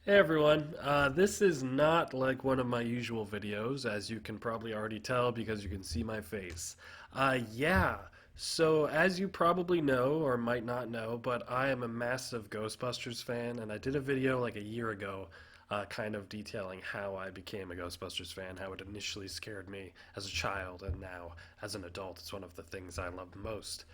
Hey everyone, this is not like one of my usual videos, as you can probably already tell because you can see my face. Yeah, so as you probably know, or might not know, but I am a massive Ghostbusters fan, and I did a video like a year ago, kind of detailing how I became a Ghostbusters fan, how it initially scared me as a child, and now as an adult, it's one of the things I love most.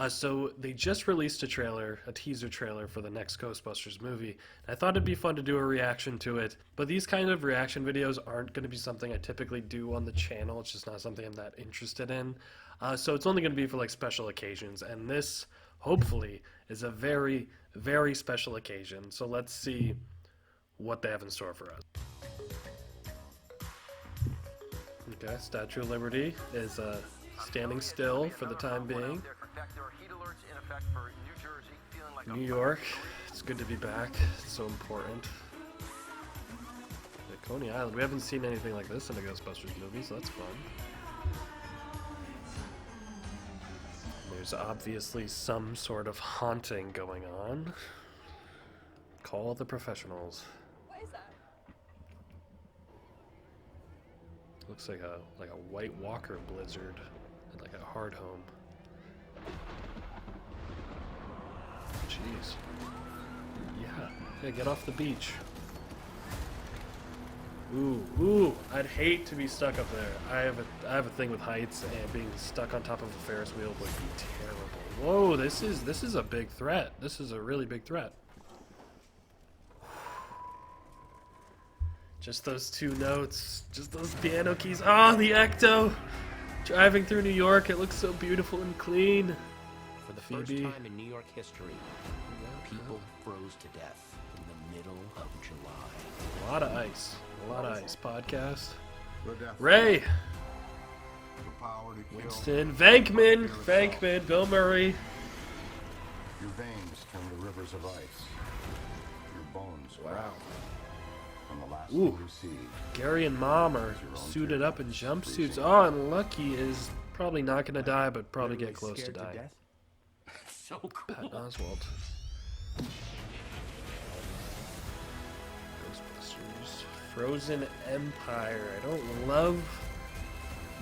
So they just released a trailer, a teaser trailer for the next Ghostbusters movie. I thought it'd be fun to do a reaction to it, but these kind of reaction videos aren't going to be something I typically do on the channel. It's just not something I'm that interested in. So it's only going to be for like special occasions, and this hopefully is a very, very special occasion. So let's see what they have in store for us. Okay, Statue of Liberty is standing still for the time being. New York, it's good to be back. It's so important. Yeah, Coney Island, we haven't seen anything like this in a Ghostbusters movie, so that's fun. There's obviously some sort of haunting going on. Call the professionals. What is that? Looks like a White Walker blizzard, like a hard home. Jeez. Yeah, get off the beach. Ooh, I'd hate to be stuck up there. I have a thing with heights, and being stuck on top of a Ferris wheel would be terrible. Whoa, this is a big threat. This is a really big threat. Just those two notes, just those piano keys. Ah, the ecto! Driving through New York, it looks so beautiful and clean. For the first time in New York history, people froze to death in the middle of July. A lot of ice. Podcast. Ray! Winston. Venkman. Bill Murray. Your veins turn to rivers of ice. Your bones Wow. on the last Ooh. thing you see. Gary and Mom are suited up in jumpsuits. Oh, and Lucky is probably not going to die, but probably get close to dying. So cool. Pat Oswalt. Ghostbusters. Frozen Empire. I don't love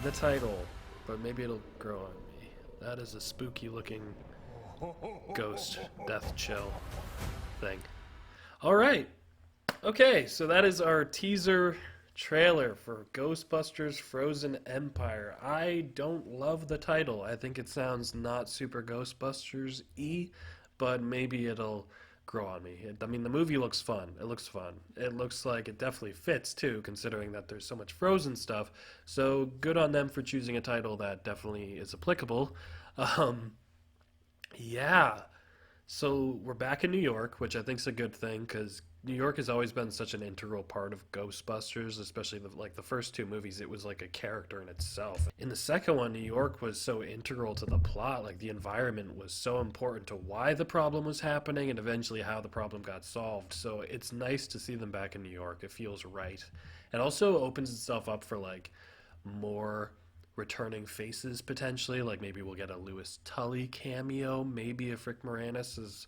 the title, but maybe it'll grow on me. That is a spooky looking ghost death chill thing. Alright. Okay, so that is our teaser trailer for Ghostbusters Frozen Empire. I don't love the title. I think it sounds not super Ghostbusters-y, but maybe it'll grow on me. I mean, the movie looks fun. It looks fun. It looks like it definitely fits, too, considering that there's so much Frozen stuff. So good on them for choosing a title that definitely is applicable. Yeah. So we're back in New York, which I think is a good thing, because New York has always been such an integral part of Ghostbusters, especially the first two movies. It was like a character in itself. In the second one, New York was so integral to the plot. Like the environment was so important to why the problem was happening and eventually how the problem got solved. So it's nice to see them back in New York. It feels right. It also opens itself up for like more returning faces potentially. Like maybe we'll get a Louis Tully cameo. Maybe if Rick Moranis is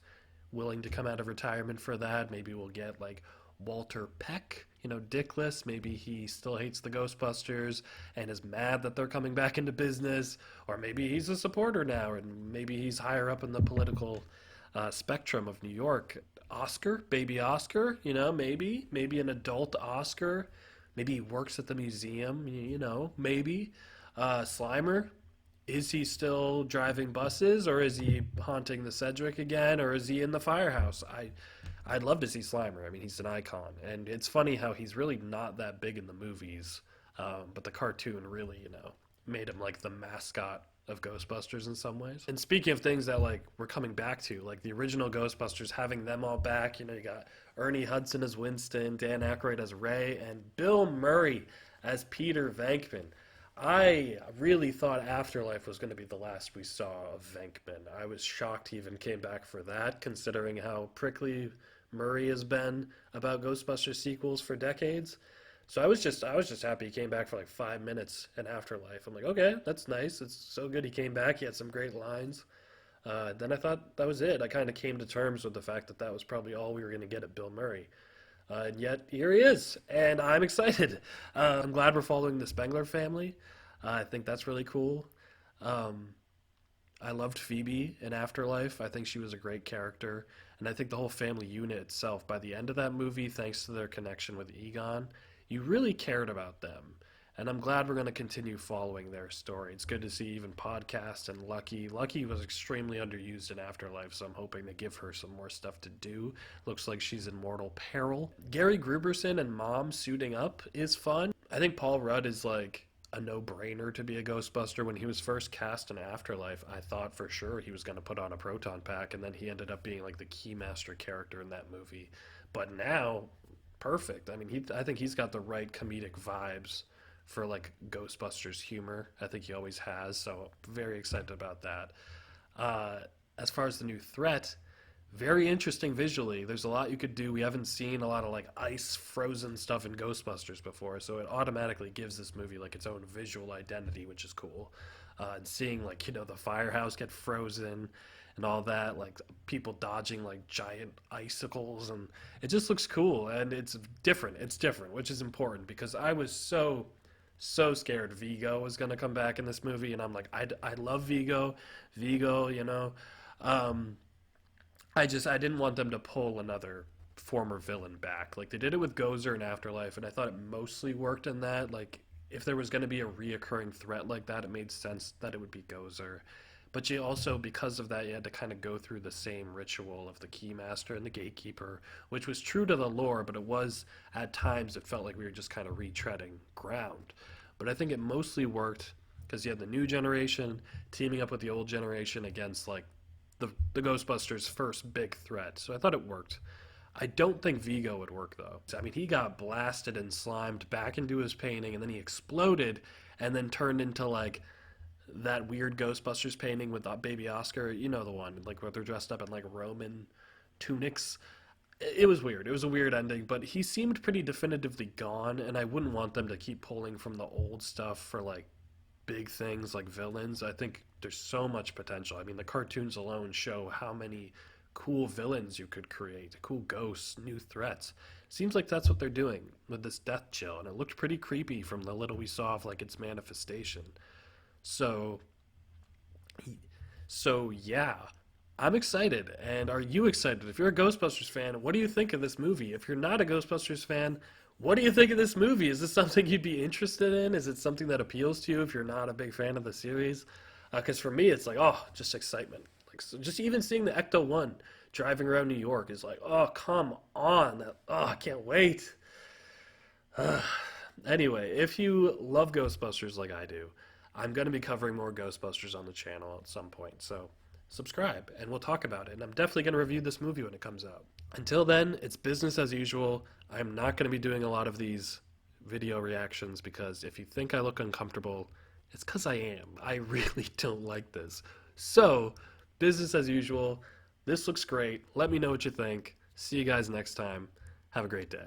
willing to come out of retirement for that. Maybe we'll get like Walter Peck, Dickless. Maybe he still hates the Ghostbusters and is mad that they're coming back into business. Or maybe he's a supporter now, and maybe he's higher up in the political spectrum of New York. Oscar, baby Oscar, maybe an adult Oscar. Maybe he works at the museum, maybe. Slimer, is he still driving buses, or is he haunting the Cedric again, or is he in the firehouse? I'd love to see Slimer. I mean, he's an icon, and it's funny how he's really not that big in the movies, but the cartoon really, made him like the mascot of Ghostbusters in some ways. And speaking of things that like we're coming back to, like the original Ghostbusters, having them all back, you got Ernie Hudson as Winston, Dan Aykroyd as Ray, and Bill Murray as Peter Venkman. I really thought Afterlife was going to be the last we saw of Venkman. I was shocked he even came back for that, considering how prickly Murray has been about Ghostbusters sequels for decades. So I was just happy he came back for like 5 minutes in Afterlife. I'm like, okay, that's nice. It's so good he came back. He had some great lines. Then I thought that was it. I kind of came to terms with the fact that that was probably all we were going to get at Bill Murray. And yet here he is, and I'm excited. I'm glad we're following the Spengler family. I think that's really cool. Um, I loved Phoebe in Afterlife. I think she was a great character. And I think the whole family unit itself, by the end of that movie, thanks to their connection with Egon, you really cared about them. And I'm glad we're going to continue following their story. It's good to see even Podcast and Lucky. Lucky was extremely underused in Afterlife, so I'm hoping to give her some more stuff to do. Looks like she's in mortal peril. Gary Gruberson and Mom suiting up is fun. I think Paul Rudd is like a no-brainer to be a Ghostbuster. When he was first cast in Afterlife, I thought for sure he was going to put on a proton pack, and then he ended up being like the Keymaster character in that movie. But now, perfect. I mean, I think he's got the right comedic vibes for like Ghostbusters humor. I think he always has, so very excited about that. As far as the new threat, very interesting visually. There's a lot you could do. We haven't seen a lot of like ice frozen stuff in Ghostbusters before, so it automatically gives this movie like its own visual identity, which is cool. And seeing like, you know, the firehouse get frozen and all that, like people dodging like giant icicles, and it just looks cool, and it's different. It's different, which is important because I was so scared Vigo was going to come back in this movie, and I'm like, I love Vigo, you know. um I didn't want them to pull another former villain back. Like they did it with Gozer in Afterlife, and I thought it mostly worked in that. Like if there was going to be a reoccurring threat like that, it made sense that it would be Gozer. But you also, because of that, you had to kind of go through the same ritual of the Keymaster and the Gatekeeper, which was true to the lore, but it was, at times, it felt like we were just kind of retreading ground. But I think it mostly worked because you had the new generation teaming up with the old generation against, like, the Ghostbusters' first big threat. So I thought it worked. I don't think Vigo would work, though. I mean, he got blasted and slimed back into his painting, and then he exploded and then turned into, like, that weird Ghostbusters painting with baby Oscar. You know the one, like, where they're dressed up in, like, Roman tunics. It was weird. It was a weird ending, but he seemed pretty definitively gone, and I wouldn't want them to keep pulling from the old stuff for, like, big things like villains. I think there's so much potential. I mean, the cartoons alone show how many cool villains you could create, cool ghosts, new threats. Seems like that's what they're doing with this death chill, and it looked pretty creepy from the little we saw of like its manifestation. So, so yeah, I'm excited. And are you excited? If you're a Ghostbusters fan, what do you think of this movie? If you're not a Ghostbusters fan, what do you think of this movie? Is this something you'd be interested in? Is it something that appeals to you if you're not a big fan of the series? Because for me, it's like, oh, just excitement. Like, so just even seeing the Ecto One driving around New York is like, oh, come on. Oh, I can't wait. Anyway, if you love Ghostbusters like I do, I'm going to be covering more Ghostbusters on the channel at some point. So subscribe and we'll talk about it. And I'm definitely going to review this movie when it comes out. Until then, it's business as usual. I'm not going to be doing a lot of these video reactions because if you think I look uncomfortable, it's because I am. I really don't like this. So, business as usual. This looks great. Let me know what you think. See you guys next time. Have a great day.